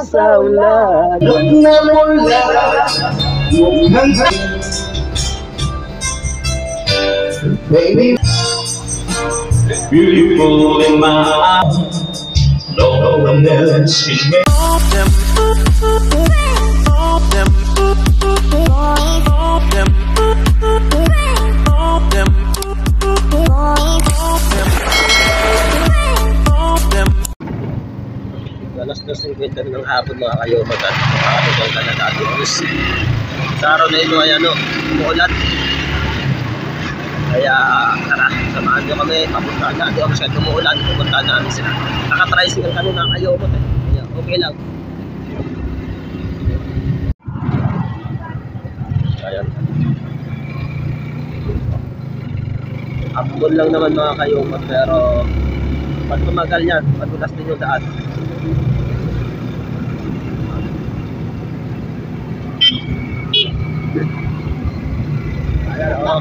Sa ulan. Baby, beautiful in my eyes. No one else can make Alas 2:50 ng hapon mga kayo, makakaligaw ka na natin. Sa araw na ito ay umuulan. Kaya tara, samahan nyo kami, papuntaan natin. Kasi umuulan, pupuntaan namin sila. Naka-tricycle kami mga kayo. Kaya okay lang. Ayan. Upload lang naman mga kayo, pero pag tumagal yan, madulas din yung daan. Ayan o.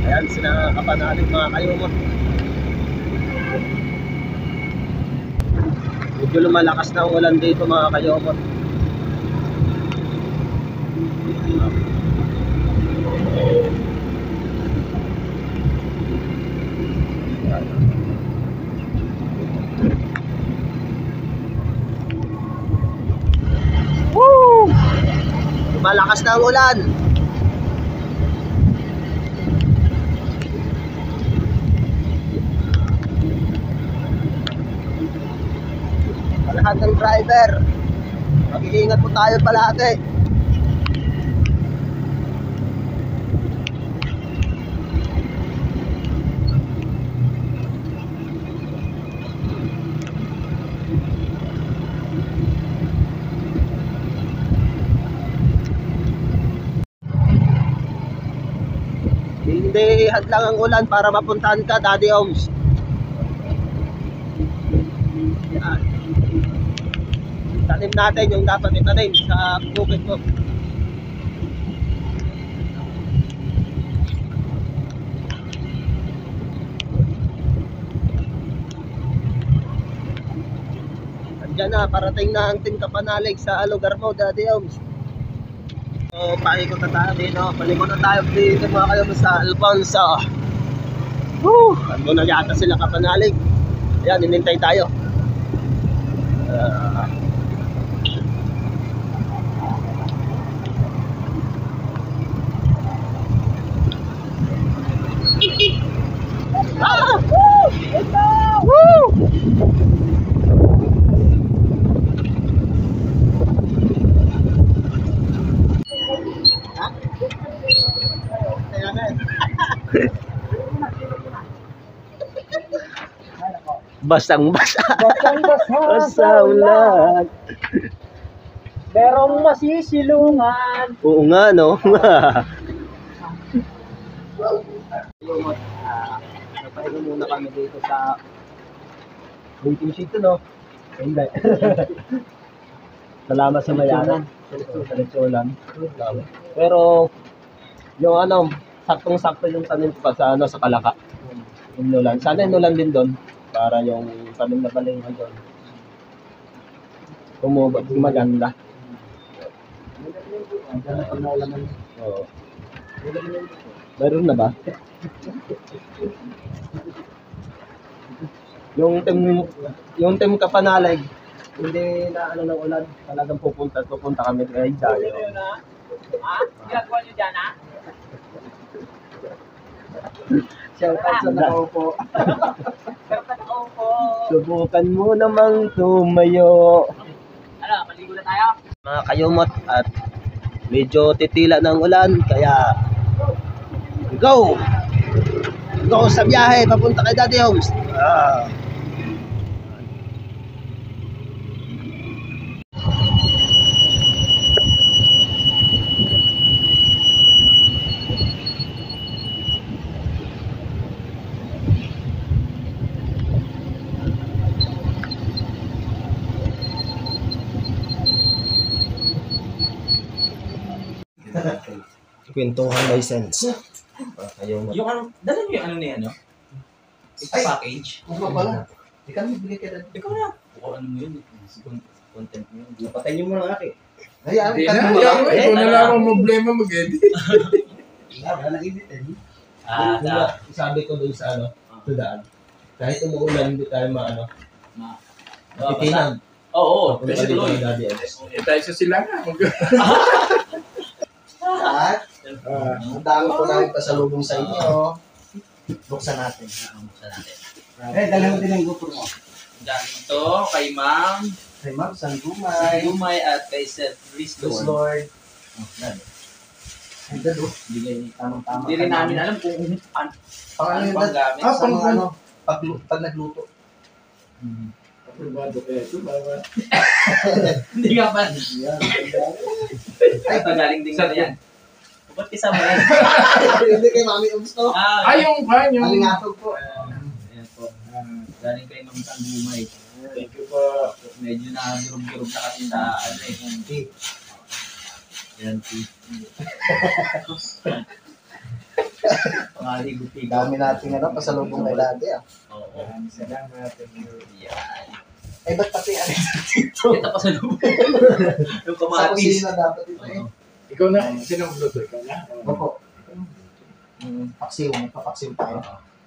Ayan, sinakapanalig mga kayo mo. Medyo lumalakas na ang ulan dito mga kayo mo. Woo! Malakas na ang ulan. Lahat ng driver, mag-iingat po tayo palagi. Hindi hadlang ang ulan para mapuntahan ka, Daddy Oms. Yan. Tanim natin yung dapat itanim sa bukid ko. Andiyan na, parating na ang Team Kapanalig sa lugar mo, Daddy Oms. So, paikot na tayo dito. Palikot na tayo dito mga kayo sa Alfonso. Woo! Ano na yata sila Kapanalig. Ayan, inintay tayo. Woo! Ito! Woo! Basang-basa. Sa ulan. Merong masisilungan. Oo nga, no? Napahinga muna kami dito sa waiting sheet, no? Hindi. Salamat sa mayanan. Sa Lecholan. Pero, yung saktong-sakto yung tanim ko pa sa, sa Kalaka. Yung nulan. Sana yung nulan din doon. Para yung tanim na balingan doon. Kumubot, maganda. Oo. Meron na ba? Yung team Kapanalig, hindi na ng ulan. Talagang pupunta kami kay Dayo. Ha? Ginagawa nyo dyan, ha? Shout out sa nakaupo. Opo. Subukan mo namang tumayo. Ano, maligo na tayo? Mga kayumot at medyo titila ng ulan kaya go! Go sa biyahe papunta kay Daddy Homes. Kwentuhan license. Ayun. Yung ano, dala niyo yung ano na yan, no? Ito package. Ano pala? Ikaw magbigay ka dad. Ikaw na. O ano mo yun? Content mo yun. Napatay niyo muna aki. Hayaan, Hindi cut na, mo ayaw lang. mo. Ikaw na lang ang problema mag-edit. Wala nang edit eh. Ah, Sabi ko doon sa sa daan. Kahit umuulan, hindi tayo titinag. Oo, Kung kasi tuloy. daddy. Eh, tayo sa sila nga. At, ang dami ko namin pasalubong sa inyo. Buksan natin. Buksan natin. Dalawa din ang GoPro mo. Galing to kay Ma'am Kay Ma'am Sangumay. Lumay at kay Seth Praise Risto. Lord. Ang dado. Bigay Tamang-tama. Hindi rin namin alam kung ano Ano pang gamit. sa mga pag nagluto. Aprobado kaya ito. Hindi nga pa. Ay, pagaling din ka yan. Ba't kasama yan? Hindi kay Mami Umsto. Ay, yung kwan, yung... Malingatog po. Ayan po. Galing kay Ma'am Sangumay. Thank you po. Medyo na-durog-durog na kasi sa ano eh. Yan, pangaligo-tigo. Dami nating pasalubong kay Daddy Oo. Salamat. Thank you. Yan. Eh, ba't pati dito? Kita pa sa loob. Yung Sa kamatis. kusina dapat ito eh. Ikaw na, sinong luto? Ikaw na? Opo. Paksiw, magpapaksiw tayo.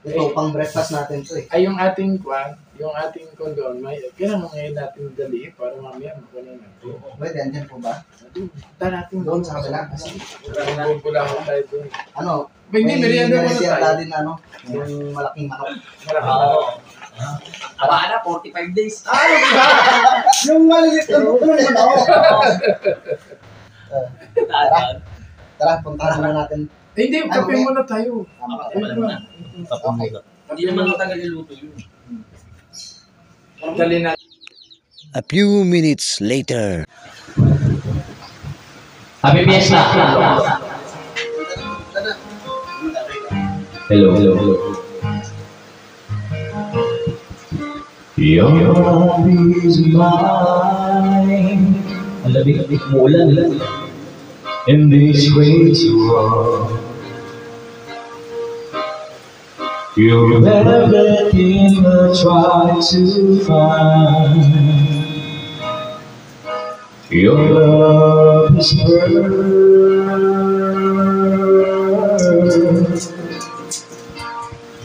Ito, pang breakfast natin to eh. Ay, yung ating kwan, yung ating kondon, kailangan ngayon natin dali para mamaya makuha na. Pwede, andyan po ba? Punta natin Doon sa kabila. Kasi, Maraming bubulahon tayo doon. may Hindi, merienda muna merienda tayo. din yung malaking manok. Maraming Oo. Aba na, 45 days. Yung maliit na buko ng manok. Tara, puntahan na natin. Hindi, kape muna tayo. Wala na. Okay. Hindi naman matagal niluto yun. Dali na. A few minutes later. Happy Fiesta! Hello, hello, hello. Your love is mine. Ang labig-labig mo ulan. In this crazy world, you're everything I try to find. Your love is perfect.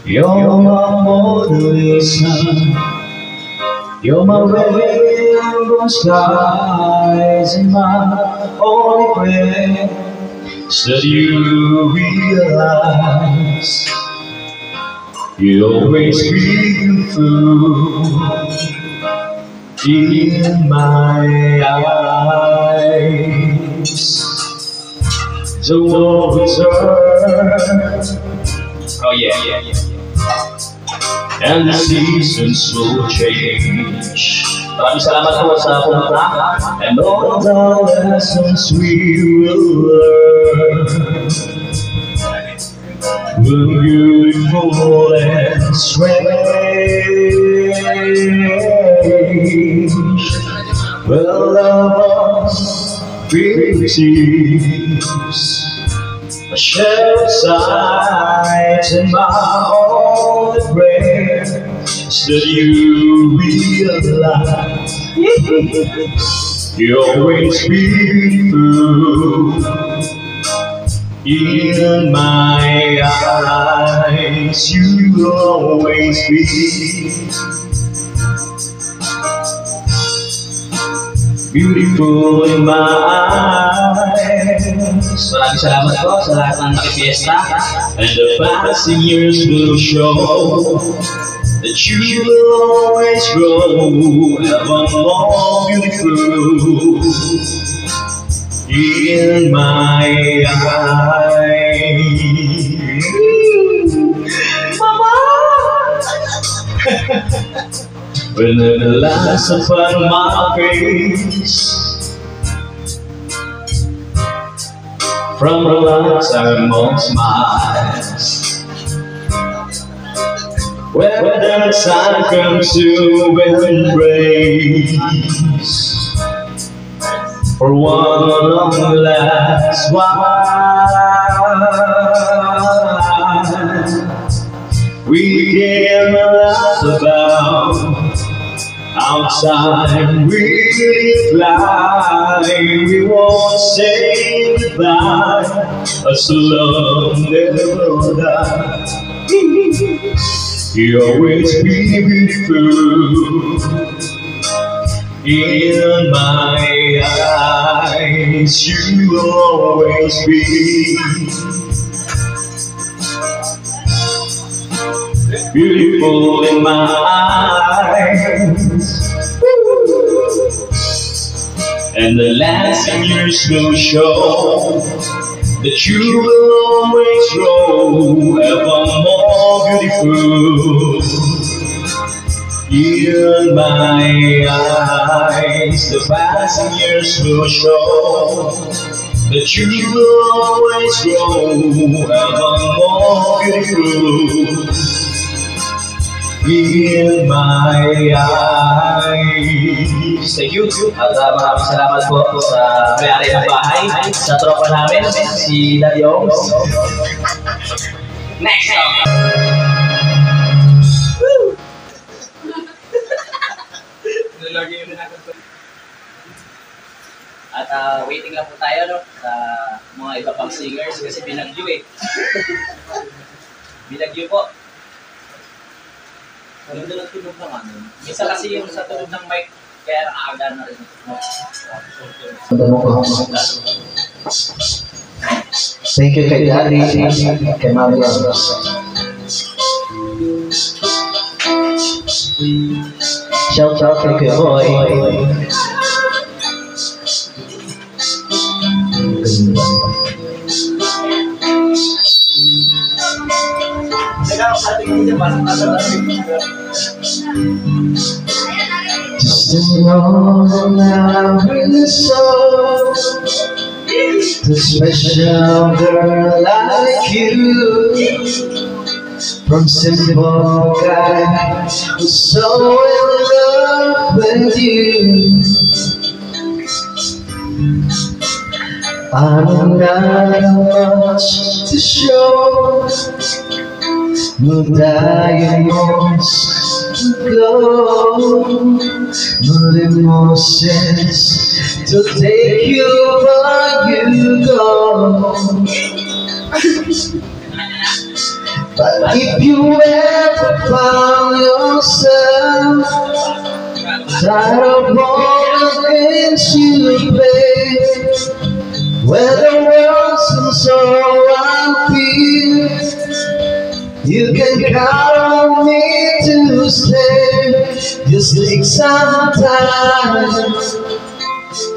You're my Mona Lisa. You're my rainbow skies and my only prayer is that you realize you always beautiful in my eyes. So won't return. Oh yeah. And the seasons will change. Maraming salamat po sa pumunta. And all the lessons we will learn will be beautiful and strange. Well, love brings a share of sight in my only prayer is that you realize you're always beautiful in my eyes. You will always be beautiful in my eyes. Maraming salamat po sa lahat ng nakipiesta. And the passing years will show that you will always grow ever more beautiful in my eyes. Mama! When the lights upon my face, from the lights I most smiles. When the time comes to embrace for one long last while, we can laugh about Outside we fly, we won't say goodbye, as love never dies. You always be beautiful in my eyes. You will always be beautiful in my eyes. And the lasting years will show that you will always grow ever more beautiful in my eyes. The passing years will show that you will always grow ever more beautiful in my eyes. Thank you. At maraming salamat po sa may-ari ng bahay, sa tropa namin, si Daddy Oms. Next song! At waiting lang po tayo no, sa mga iba pang singers kasi binagyo eh. Binagyo po. Ganda ng tunog ng ano. Minsan kasi yung sa tunog ng mic, kaya nakaaga na rin. Thank you kay Daddy, kay Maria. Shout out kay Kuya Boy. Just to know that I really saw the special girl like you, from simple guy who's so in love with you. I don't know much to show, no diamonds to glow, no emotions to take you where you go. But if you ever found yourself tired of all the games you play, where the world seems so unfair, you can count on me to stay. Just take some time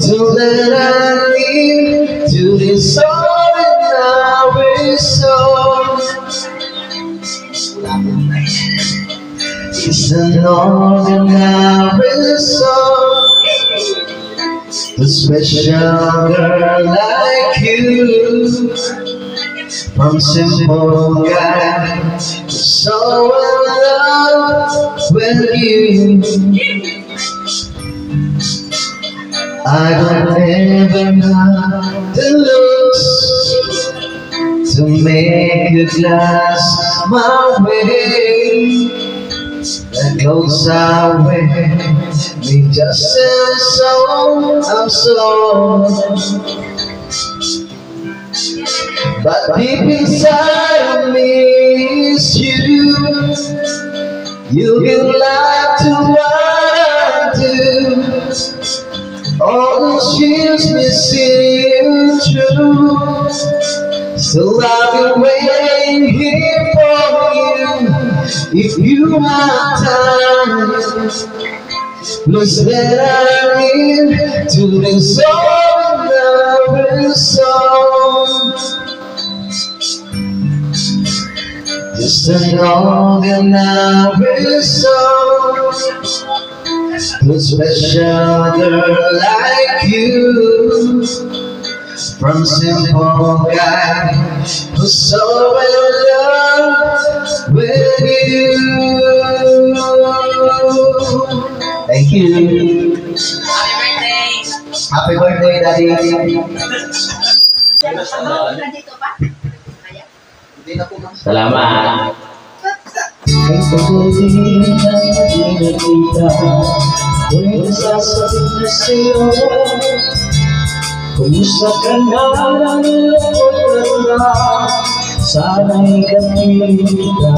to let I lead to this soul in our soul. It's an ordinary soul, a special girl like you, from simple guy, so in love with you. I don't ever have the looks to make a glass my way, that goes away me just as so I'm so. But deep inside of me is you. You give life to what I do. All those years missing you true. Still I'll be waiting here for you. If you have time, please let I in to this ordinary song. Just an ordinary song, a special girl like you, from simple guy who's so in love with you. Thank you. Happy birthday, Daddy. Salamat. Kay pagod din ang pinagkita Ako'y nasasabi na sa'yo, kumusta ka na, nalulungkot na, sana'y kapit ka.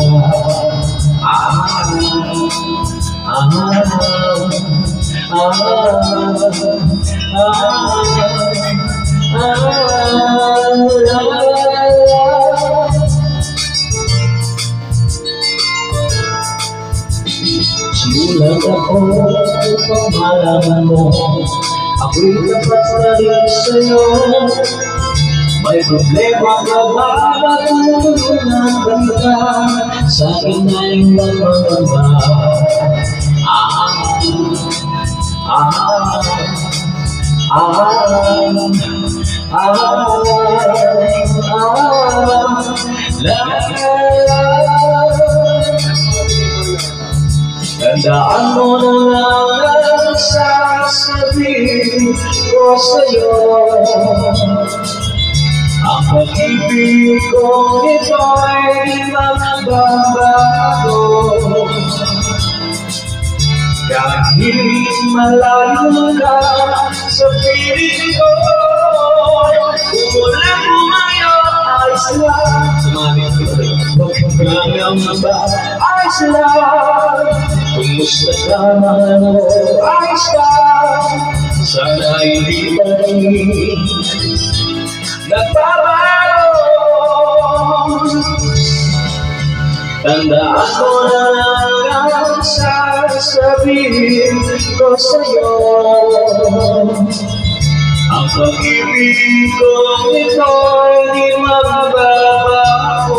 Simulat ako upang malaman mo, ako'y tapat na rin sa'yo. May problema ka ba? Matulungan ka ba? Sa'kin ay magmamaba. Tandaan mo na lang ang sasabihin ko sa'yo. Ang pag-ibig kong ito'y magbabago. Kahit malayo ka sa piling ko, kung walang umayo ay sila. Huwag ba ay sila. Kumusta ka man mo ay sila. Sana hindi pa rin nagbabago. Tandaan ko na lang ang sasabihin ko sa'yo. Ang pag-ibig kong ito'y di magbabago.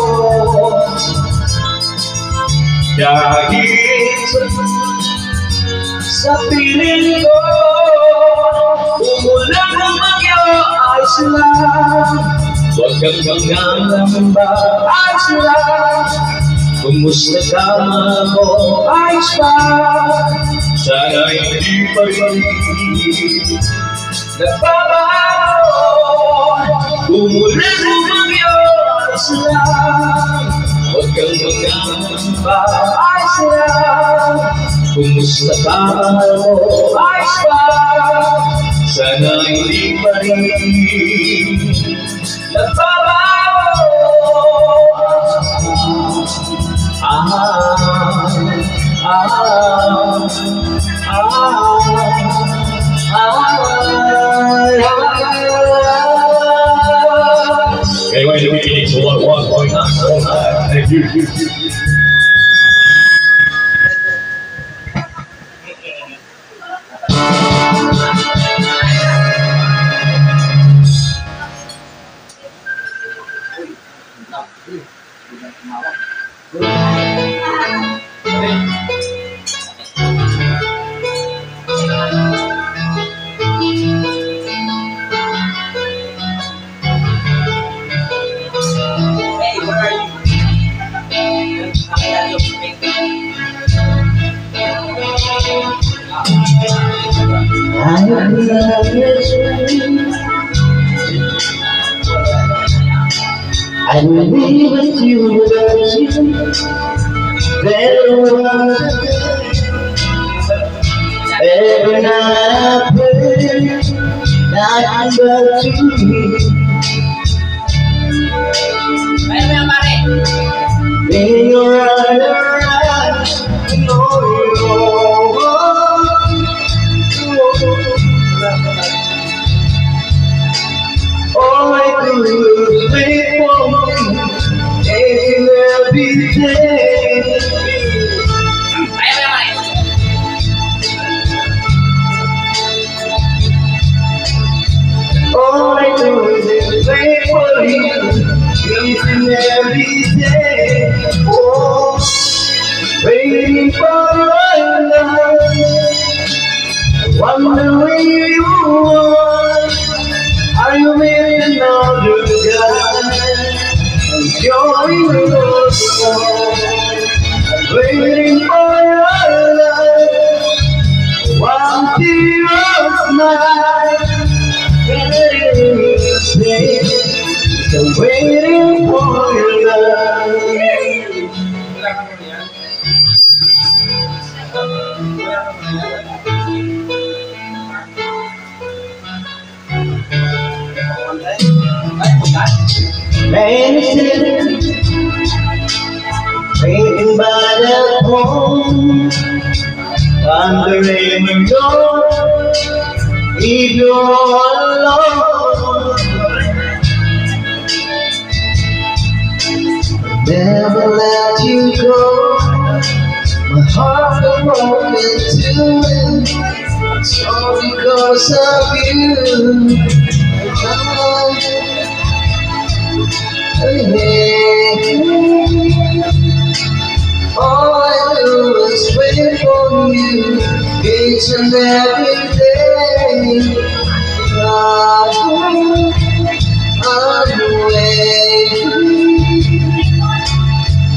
Dahil sa piling ko, umulan ang bagyo ay sila. Huwag kang mangangamba ay sila. Kumusta ka mo ayos pa? Sana hindi pa rin nagbabago. Umulan ang bagyo ay sila. Huwag kang mangangamba ay sila. Kumusta ka mo ayos pa? Sana hindi pa rin nagbabago. Anyway, the beginning to 101.9. Thank you. I will be with you without you. Every night I pray, nothing but you. In your eyes, I know you're all I do is wait for you every day. All I do is wait for you every day. Oh, waiting for your love, wonder where you are. Are you with another guy? Enjoying your song, waiting for your love. One tear of mine, so waiting for your love. Innocent, waiting by the home, wondering if you're alone. Never let you go. My heart will broken too. It's all because of you. All I do is wait for you each and every day. I'm waiting.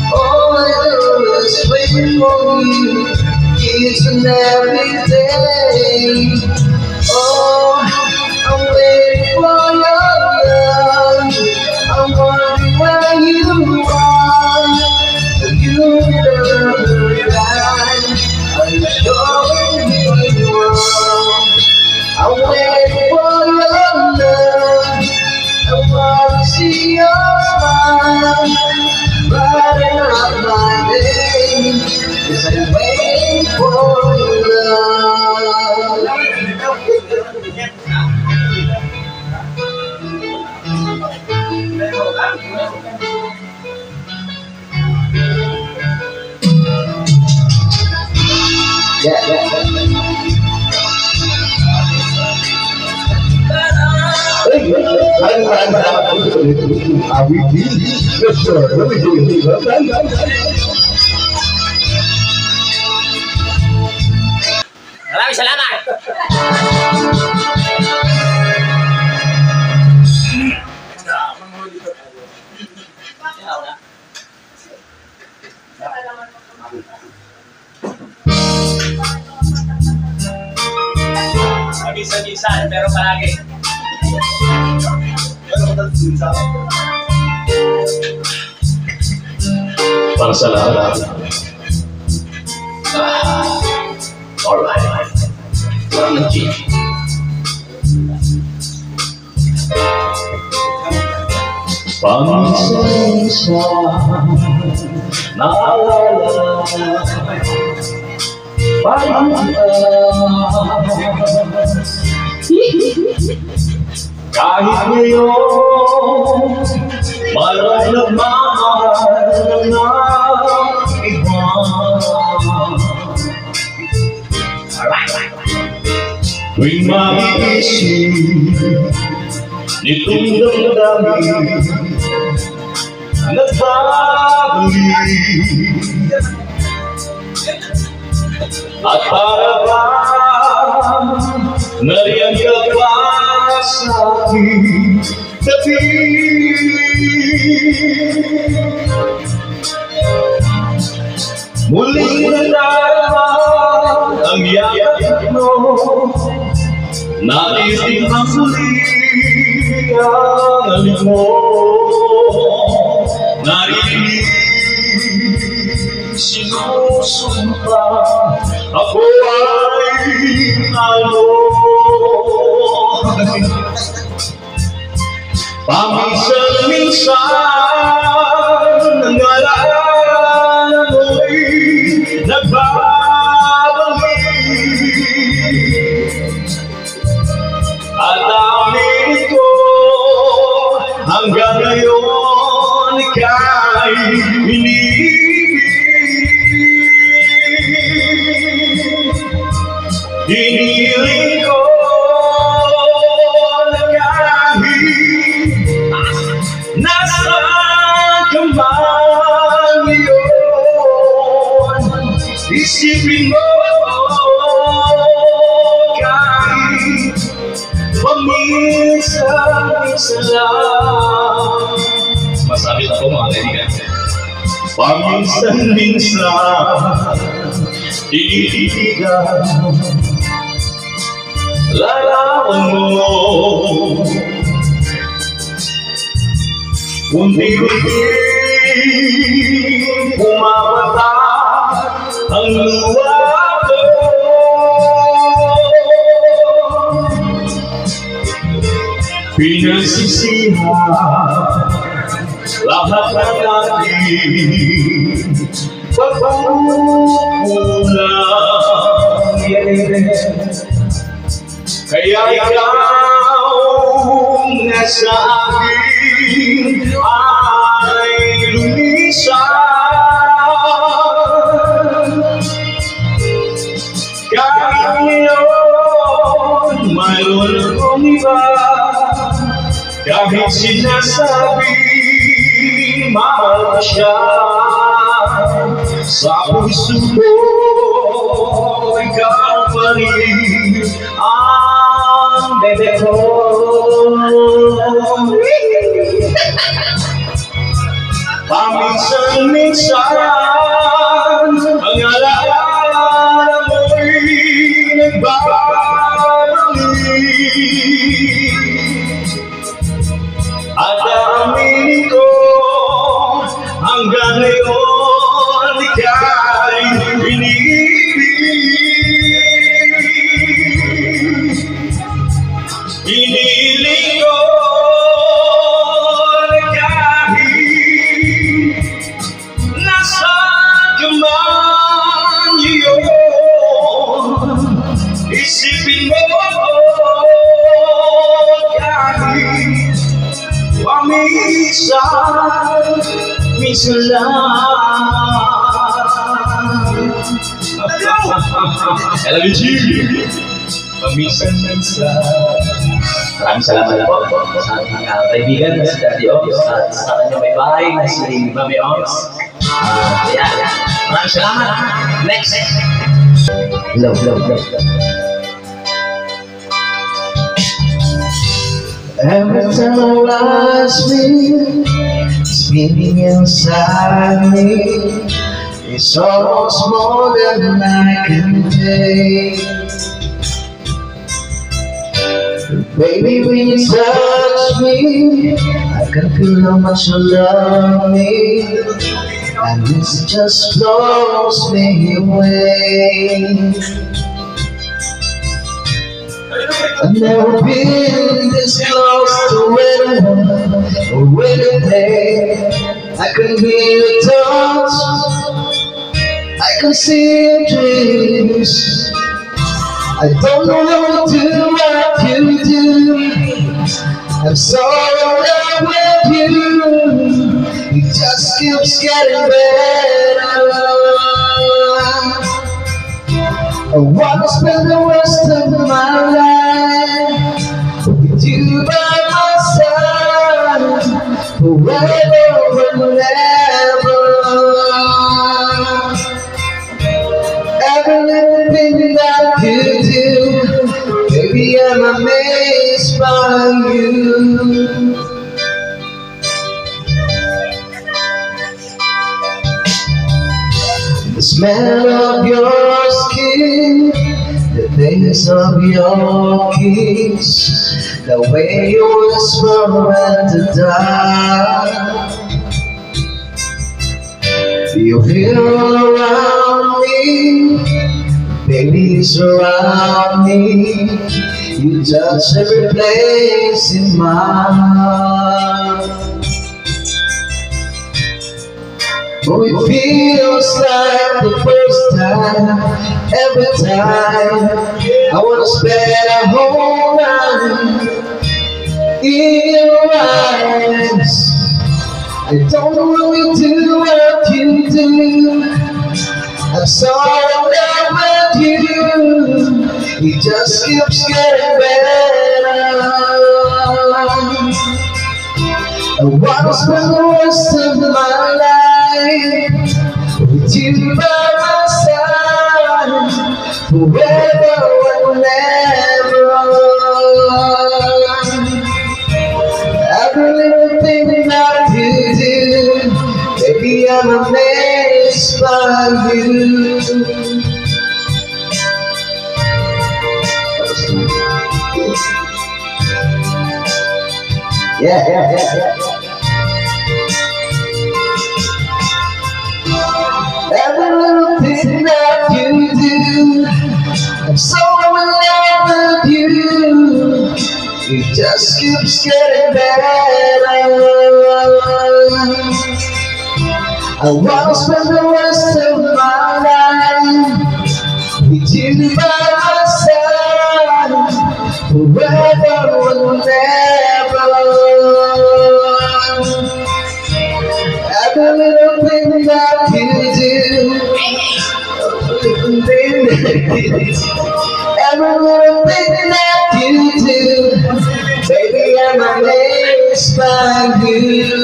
All I do is wait for you each and every day. Oh, I'm waiting for your love. I'm wondering where you are. You never die. I'm showing you wrong. I'm waiting for your love. I want to see your smile. Brighten up my day, 'cause I'm waiting for your love. Yeah. Maraming salamat! Mabisa-bisan, pero palagi. Para sa lahat. Alright. Walang nag-change. Pangisa naalala kahit ngayon maramdaman ng iba. Tuwing maiisip nitong damdamin nagbabalik at para bang nariyan ka pa sa aking tabi. Muling nadarama ang yakap mo, naiting ang muli ang alin mo. Narinig sinusumpa ako ay ano. Paminsan-minsan ang ngalan mo'y nagbabalik at amin ko hanggang ngayon ika'y inibig. Hiniling ko na kahit nasaan ka man ngayon, isipin mo kahit paminsan-minsan lang. Masakit ako mga kaibigan. Paminsan-minsan tinitigan larawan mo, unti-unti pumapata ang luha ko. Pinagsisihan lahat ng aking pagkukulang. Kaya ikaw na sa akin ay lumisan. Kahit ngayon mayroon akong iba, kahit sinasabi mahal ko siya, sa puso ko ikaw pa rin ang bebe ko. Paminsan-minsan ang alaala mo'y nagbabalik, at aaminin ko hanggang ngayon ika'y iniibig. Iniling ko na kahit nasaan ka man yun, isipin mo kahit minsan lang. LBG! Paminsan-minsan. Maraming salamat po sa ating kaibigan na si Daddy Oms at sa kanyang may bahay na si Mami Oms. Ayan. Maraming salamat. Next. Love. Every time I watch me, spinning inside me, it's almost more than I can take. Baby, when you touch me, I can feel how much you love me, and this just blows me away. I've never been this close to anyone or anything. I can hear your touch, I can see your dreams. I don't know how to do what you do. I'm so in love with you. It just keeps getting better. I wanna spend the rest of my life with you by my side, forever and ever. Every little thing that you do, baby, I'm amazed by you. The smell of your skin, the taste of your kiss, the way you whisper when to die. You feel all around me, baby, surround me. You touch every place in my heart. Oh, it feels like the first time, every time. I wanna spend a whole night in your eyes. I don't know what we do, what you do. I'm so in love with you. It just keeps getting better. I wanna spend the rest of my life with you by my side, forever and ever. Every little thing that you do, baby, I'm amazed by you. Yeah. Every little thing that you do, I'm so in love with you. It just keeps getting better. I wanna spend the rest of my life with you by my side, forever and ever. Every little thing that you do, every little thing that you do, baby, I'm amazed by you.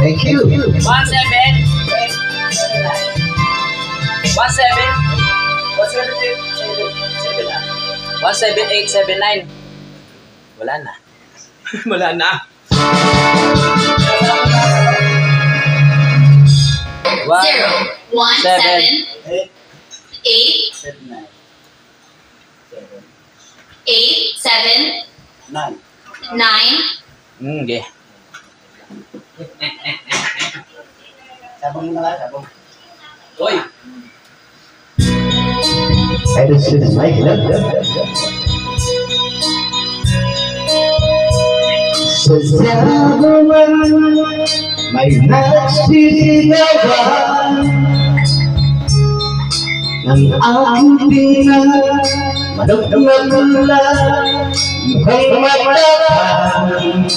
Thank you. 17 17879. Wala na. Wala na. 017 Okay. Sabong mo na lang, sabong. Uy! I just sit like that. Sasama may nagsisigawan ng aking tingnan, manok na mula, mukhang matapang.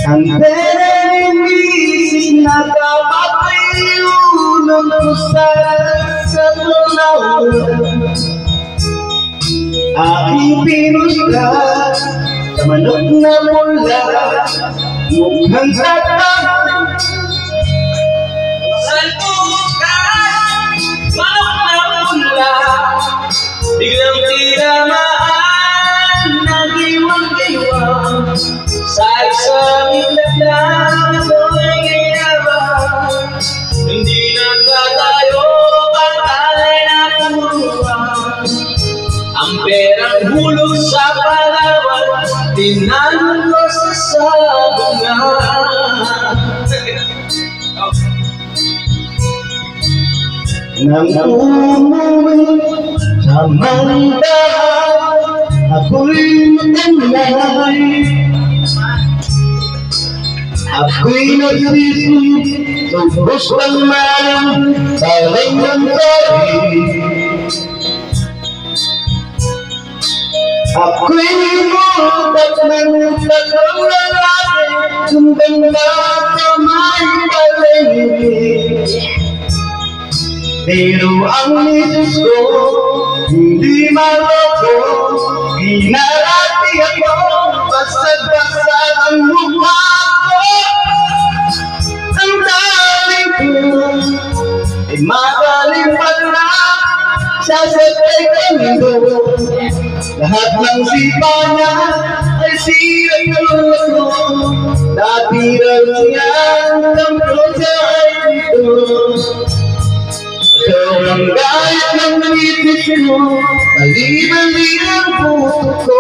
Ang pera-imisip na kapatayo ng pusa sa tunaw, aking pinusla sa manok na mula, mukhang tatang. Salpukan, manok na mula, biglang tinamaan, nagiwang-giwang, sa isang ilan ako'y gayabang, hindi nagkatayo, patay na turuan. Ang perang hulog sa Palawan, tinanong ko sa sabungan. Nang umuwi sa mandahan, ako'y matanay. Ako'y nagsisi, subos ng malang, talay ng tabi. Ako'y mulat ng tatlong lalaki, sumbang na kamay palengke. Pero ang misis ko, hindi maloko, pinarati ako, basag-basag ang mukha ko. Ang daling ko, ay magaling pala, sasakay kando. Lahat ng sipa niya ay sirang ko, dati raw siyang kampo sa ito. Ikaw ang gayat ng nangipis mo, mali-mali ang puso ko.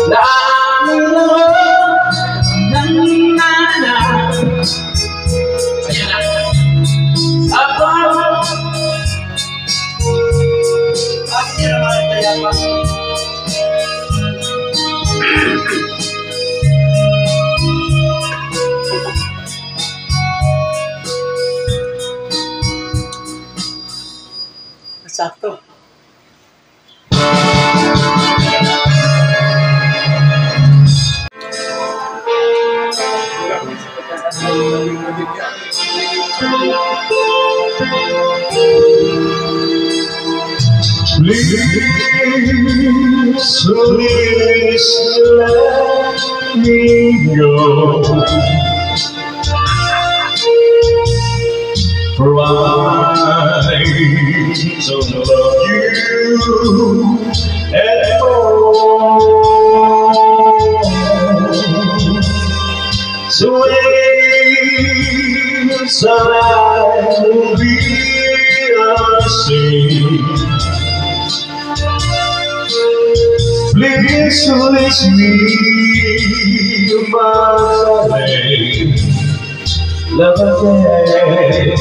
Dami lang ng nana, ako sakto. Please, please let me go. For I don't love you at all. So inside will be a sea. Please release me, my babe. Love again.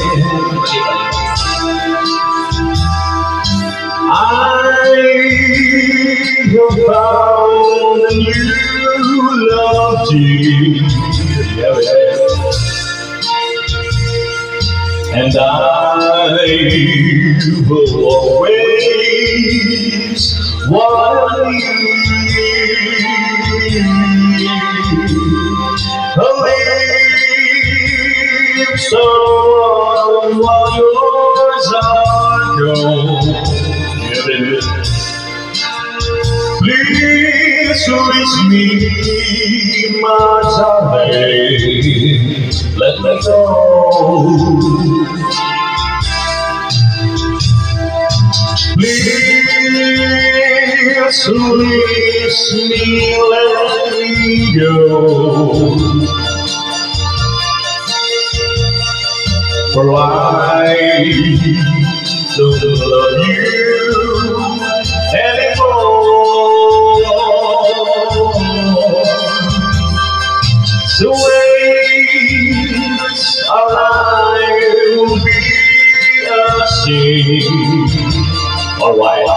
have found a new love deep. And I will always want you. The lips of while yours are gone. Please release me, my darling. Let me go. Please release me, let me go. For I don't love you anymore. So waste our life will be a sin. Alright,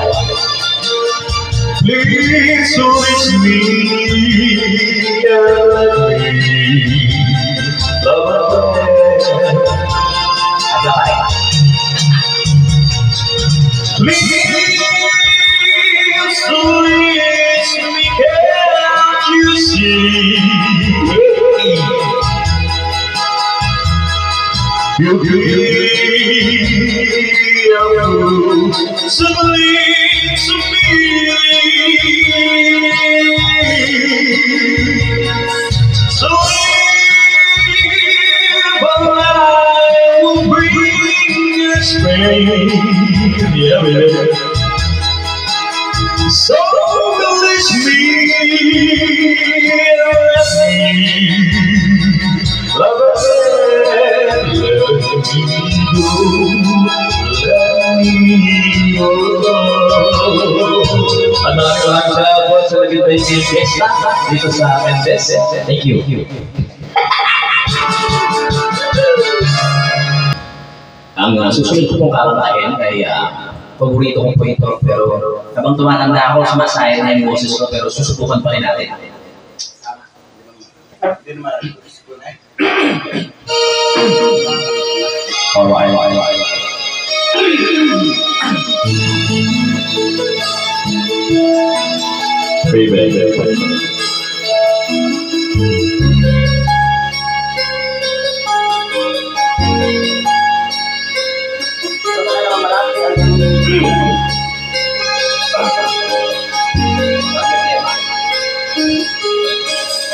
please release me and let me love again. Please release me, can't you see? You simply to me. So if I will bring this pain, so release me, let me love again, let me go. Maraming salamat po sa naging Basic Fiesta dito sa Mendes. Thank you. Ang susunod ko pong kakantahin ay paborito kong po ito, pero habang tumatanda ako, sumasayang na yung boses ko, pero susubukan pa rin natin. Alright. Baby.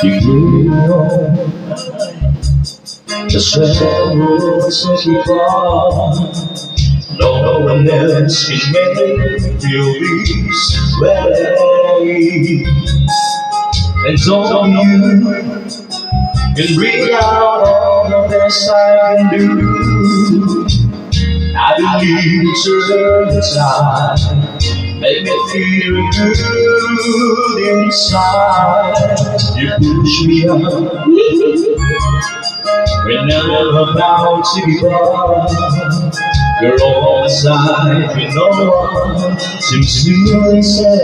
You know, just when I was before, no one else can make me feel this way. And so you can bring out all the best I can do. I believe it's early time, make me feel good inside. You push me up when I'm about to give up. You're on my side when no one seems to listen.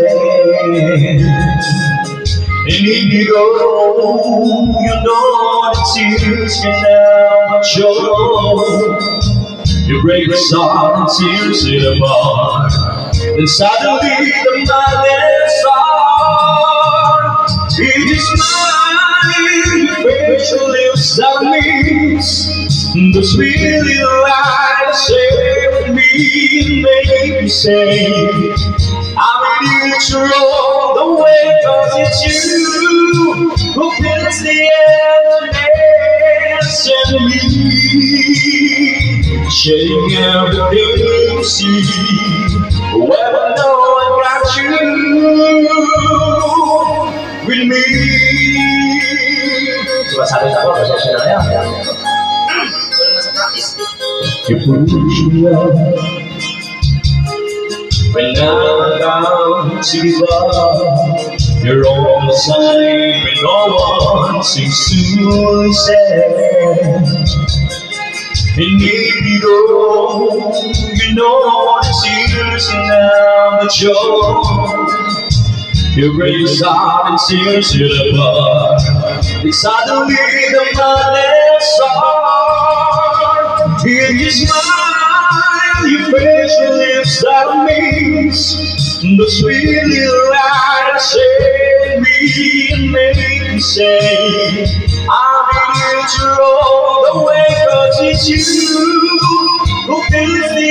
And if you go, you know the tears can never show. You break the song and tears in the bar, and suddenly the madness heart is mine. Facial lips that means the sweet little lies say with me, make me say I'm ready to roll the way, 'cause it's you who fills the emptiness in me. Shaking everything you see, well I know I got you with me. Sumasabi sa ako, pasensya na yan. You push me up when I'm down to give up. You're on the side when no one seems to listen. And if you go, you know what it's tears now that your grace are and tears to the blood. It's suddenly the madness heart. In his mind, you face your lips that means the sweet little light that saved me and made me say, I'm here to roll away, 'cause it's you who fills the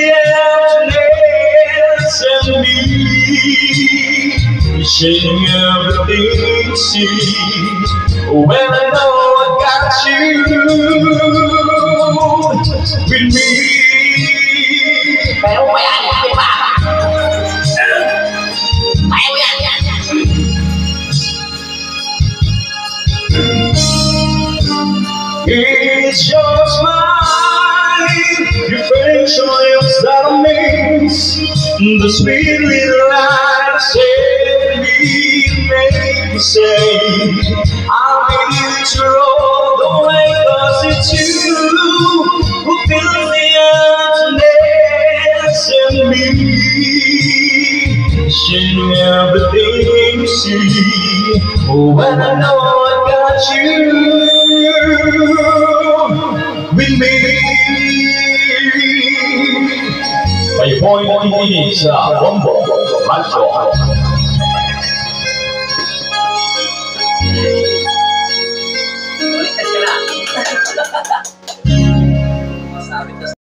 emptiness in me. You're shaking everything you see. When I know I got you with me. It's your smile, your facial lips that amaze, the sweet little light saved me, made me say, I'm here to roll away, 'cause it's you who fills the emptiness in me. Sharing everything you see. When I know I got you with me. Kayo po ay nakikinig sa Bombo Radio. Masabit ka